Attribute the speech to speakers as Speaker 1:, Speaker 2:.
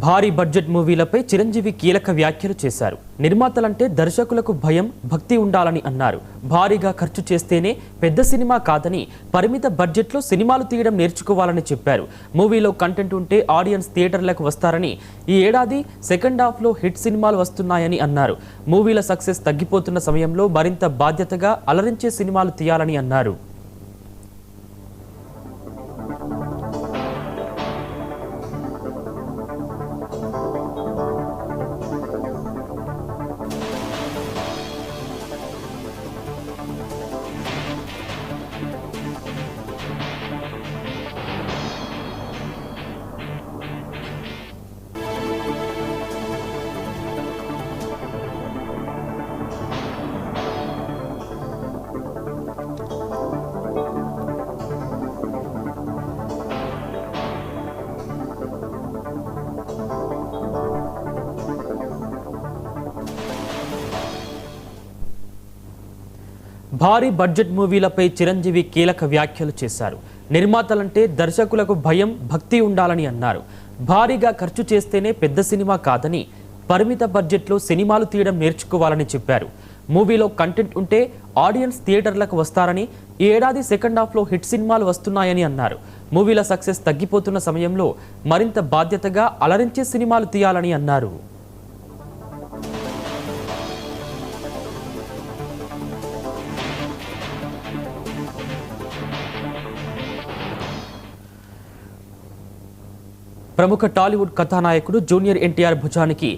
Speaker 1: భారీ బడ్జెట్ మూవీలపై చిరంజీవి కీలక వ్యాఖ్యలు చేశారు. నిర్మాతలంటే దర్శకులకు భయం, భక్తి ఉండాలని అన్నారు. భారీగా ఖర్చు చేస్తేనే పెద్ద సినిమా కాదని, పరిమిత బడ్జెట్లో సినిమాలు తీయడం నేర్చుకోవాలని చెప్పారు. మూవీలో కంటెంట్ ఉంటే ఆడియన్స్ థియేటర్లకు వస్తారని, ఈ ఏడాది సెకండ్ హాఫ్లో హిట్ సినిమాలు వస్తున్నాయని అన్నారు. మూవీల సక్సెస్ తగ్గిపోతున్న సమయంలో మరింత బాధ్యతగా అలరించే సినిమాలు తీయాలని అన్నారు. భారీ బడ్జెట్ మూవీలపై చిరంజీవి కీలక వ్యాఖ్యలు చేశారు. నిర్మాతలంటే దర్శకులకు భయం, భక్తి ఉండాలని అన్నారు. భారీగా ఖర్చు చేస్తేనే పెద్ద సినిమా కాదని, పరిమిత బడ్జెట్లో సినిమాలు తీయడం నేర్చుకోవాలని చెప్పారు. మూవీలో కంటెంట్ ఉంటే ఆడియన్స్ థియేటర్లకు వస్తారని, ఈ ఏడాది సెకండ్ హాఫ్లో హిట్ సినిమాలు వస్తున్నాయని అన్నారు. మూవీల సక్సెస్ తగ్గిపోతున్న సమయంలో మరింత బాధ్యతగా అలరించే సినిమాలు తీయాలని అన్నారు. ప్రముఖ టాలీవుడ్ కథానాయకుడు జూనియర్ ఎన్టీఆర్ భుజానికి